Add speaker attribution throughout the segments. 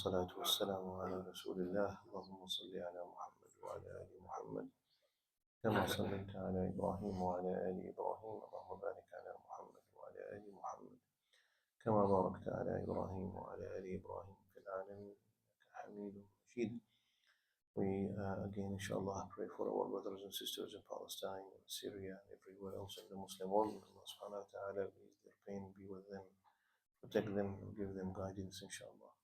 Speaker 1: والصلاة والسلام على رسول الله اللهم صل على محمد وعلى آل محمد كما صليت على إبراهيم وعلى آل إبراهيم اللهم بارك على محمد وعلى آل محمد كما باركت على إبراهيم وعلى آل إبراهيم في العالمين إنك حميد مجيد. We again, inshallah, pray for our brothers and sisters in Palestine, Syria, and everywhere else in the Muslim world. Allah subhanahu wa ta'ala, ease their pain, be with them, protect them, and give them guidance, inshallah.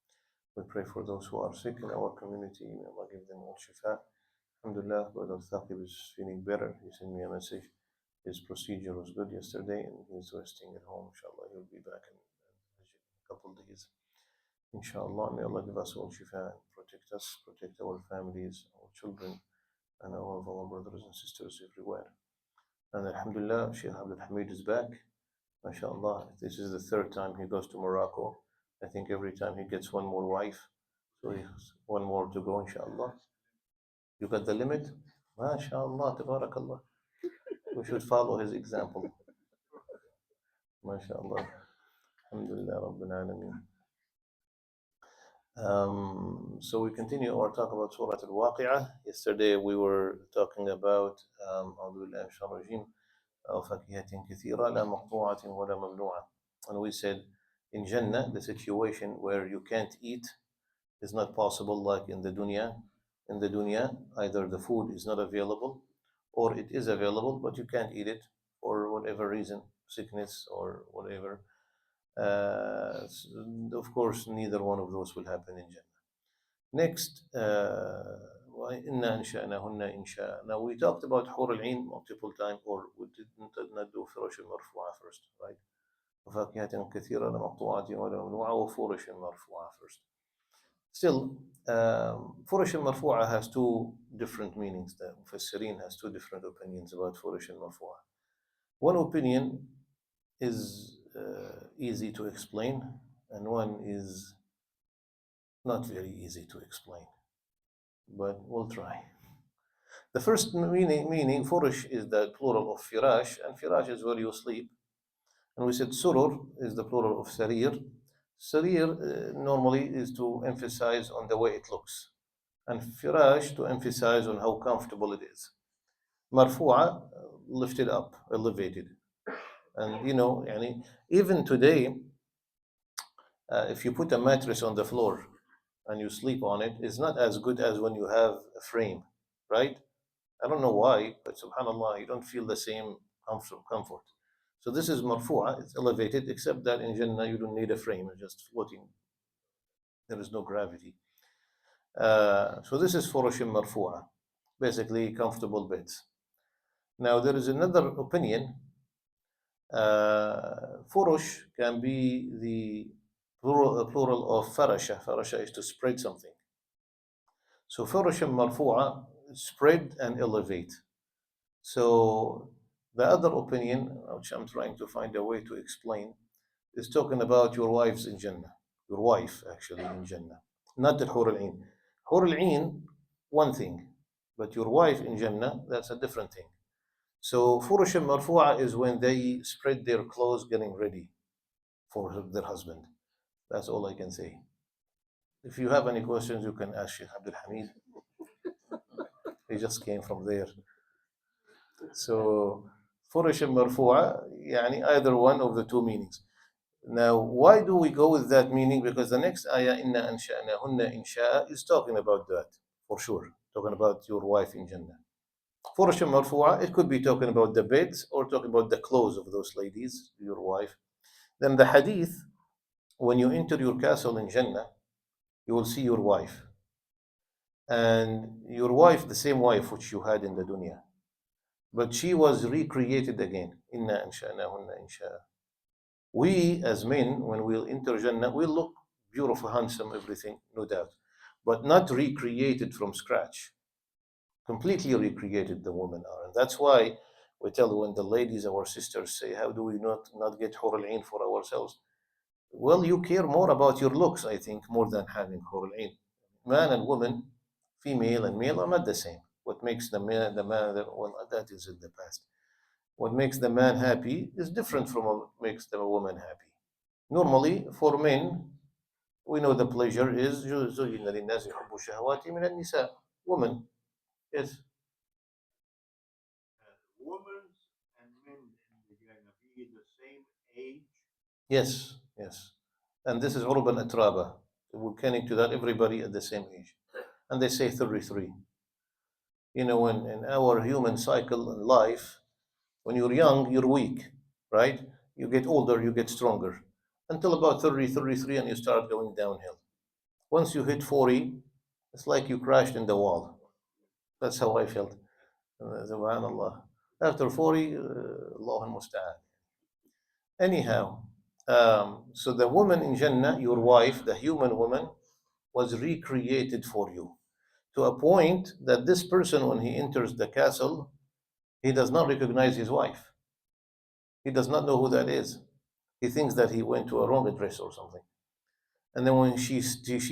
Speaker 1: We pray for those who are sick in our community. May Allah give them all shifa. Alhamdulillah, Brother Thaqib is feeling better. He sent me a message. His procedure was good yesterday and he's resting at home. Inshallah, he'll be back in a couple of days. Inshallah, may Allah give us all shifa and protect us, protect our families, our children, and all of our brothers and sisters everywhere. And Alhamdulillah, Sheikh Abdul Hamid is back. MashaAllah, this is the third time he goes to Morocco. I think every time he gets one more wife. So he has one more to go, inshallah. You got the limit? MashaAllah, tabarakallah. We should follow his example. MashaAllah. Alhamdulillah, Rabbil Alameen. So we continue our talk about Surah Al-Waqi'ah. Yesterday we were talking about فَاكِهَةٍ كَثِيرَةٍ لَا مَقْطُوعَةٍ وَلَا مَمْنُوعَةٍ. And we said in Jannah, the situation where you can't eat is not possible like in the dunya. In the dunya, either the food is not available or it is available, but you can't eat it for whatever reason, sickness or whatever. Of course, neither one of those will happen in Jannah. Next, إِنَّا أَنشَأْنَاهُنَّ إِنشَاءً. Now we talked about حور العين multiple times, or we did not do فرش مرفوعة first, right? وفاكهة كثيرة لمقطوعة ولا ممنوعة وفرش مرفوعة first. Still, فرش مرفوعة has two different meanings. The Mufassirin has two different opinions about فرش مرفوعة. One opinion is easy to explain, and one is not very easy to explain, but we'll try. The first meaning furush is the plural of firash, and firash is where you sleep. And we said surur is the plural of sarir. Sarir normally is to emphasize on the way it looks, and firash to emphasize on how comfortable it is. Marfu'a, lifted up, elevated. And you know, even today, if you put a mattress on the floor and you sleep on it, it's not as good as when you have a frame, right? I don't know why, but subhanAllah, you don't feel the same comfort. So this is marfu'a, it's elevated, except that in Jannah you don't need a frame, it's just floating. There is no gravity. So this is furushim marfu'a, basically comfortable beds. Now there is another opinion. Furush can be the plural of farasha. Farasha is to spread something. So furushim marfu'a, spread and elevate. So the other opinion, which I'm trying to find a way to explain, is talking about your wives in Jannah. Your wife, actually, in Jannah. Not the Hur al-Ain. Hur al-Ain, one thing. But your wife in Jannah, that's a different thing. So Furush marfu'a is when they spread their clothes getting ready for their husband. That's all I can say. If you have any questions, you can ask Sheikh Abdul Hamid. He just came from there. So Furush marfu'a, either one of the two meanings. Now, why do we go with that meaning? Because the next ayah, Inna ansha'nahunna insha'a, is talking about that, for sure. Talking about your wife in Jannah. Furush marfu'a, it could be talking about the beds or talking about the clothes of those ladies, your wife. Then the hadith, when you enter your castle in Jannah, you will see your wife. And your wife, the same wife which you had in the dunya. But she was recreated again. Inna ansha'nahunna insha'a. We as men, when we'll enter Jannah, we'll look beautiful, handsome, everything, no doubt. But not recreated from scratch. Completely recreated the women are. And that's why we tell when the ladies, our sisters, say, how do we not get Hur al-Ain for ourselves? Well, you care more about your looks, I think, more than having Hur al-Ain. Man and woman, female and male, are not the same. What makes the man, well, that is in the past. What makes the man happy is different from what makes the woman happy. Normally, for men, We know the pleasure is زُيِّنَ لِلنَّاسِ حُبُّ الشَّهَوَاتِ مِنَ النِّسَاءِ. Woman. Yes. Women and men in Jannah be the same age. Yes, yes. And this is urban atraba. We're getting to that everybody at the same age. And they say 33. You know, in our human cycle in life, when you're young, you're weak, right? You get older, you get stronger. Until about 30, 33, and you start going downhill. Once you hit 40, it's like you crashed in the wall. That's how I felt. Subhanallah. After 40, Allah al-Musta'an. Anyhow, so the woman in Jannah, your wife, the human woman, was recreated for you to a point that this person, when he enters the castle, he does not recognize his wife. He does not know who that is. He thinks that he went to a wrong address or something. And then when she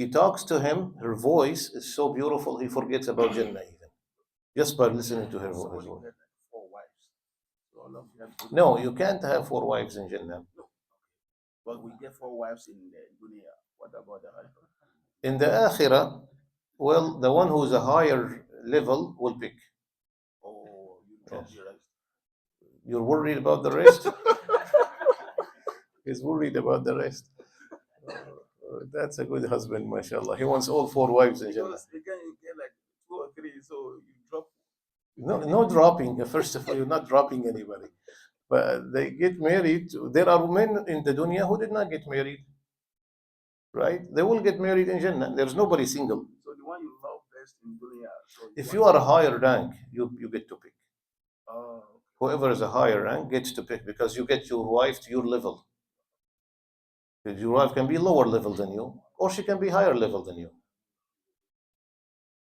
Speaker 1: talks to him, her voice is so beautiful, he forgets about Jannah even, just by listening to her voice. No, you can't have 4 wives in Jannah.
Speaker 2: But we get 4 wives in the dunya. What about the husband?
Speaker 1: In the Akhirah, well, the one who's a higher level will pick.
Speaker 2: Oh, you drop
Speaker 1: Yes.
Speaker 2: the rest.
Speaker 1: You're worried about the rest? He's worried about the rest. That's a good husband, mashallah. He wants all 4 wives in Jannah.
Speaker 2: Because again, you get like 2 or 3, so you drop.
Speaker 1: No dropping. First of all, you're not dropping anybody. But they get married. There are men in the dunya who did not get married. Right? They will get married in Jannah. There's nobody single.
Speaker 2: So the one you love best in dunya. So
Speaker 1: If you are a higher rank, you get to pick.
Speaker 2: Oh.
Speaker 1: Whoever is a higher rank gets to pick because you get your wife to your level. Because your wife can be lower level than you, or she can be higher level than you.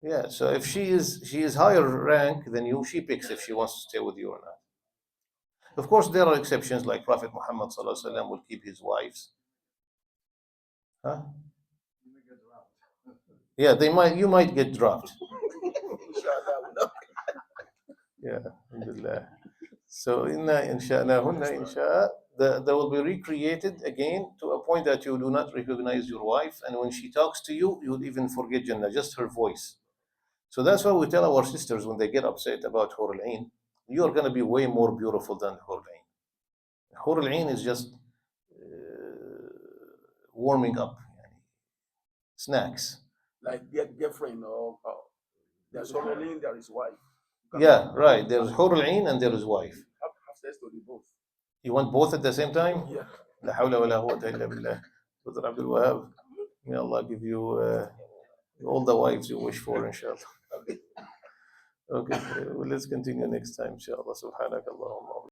Speaker 1: Yeah, so if she is higher rank than you, she picks if she wants to stay with you or not. Of course, there are exceptions like Prophet Muhammad sallallahu alaihi wasallam will keep his wives. Huh? Yeah, you might get dropped. Yeah, alhamdulillah. So inna insha'nahunna insha'a, they will be recreated again to a point that you do not recognize your wife, and when she talks to you, you'll even forget Jannah, just her voice. So that's why we tell our sisters when they get upset about Hur al-Ain, you are going to be way more beautiful than Hur al-Ain. Hur al-Ain is just warming up, snacks.
Speaker 2: Like get girlfriend or there's Solomon, there is wife.
Speaker 1: Yeah, right. There's Hur al-Ain and there is wife.
Speaker 2: Have sex to the both.
Speaker 1: You want both at the same time?
Speaker 2: Yeah.
Speaker 1: La hawla wa la quwwata illa billah. Brother Abdul Wahab, may Allah give you all the wives you wish for, inshallah. Okay, well, let's continue next time, inshallah. Subhanakallah.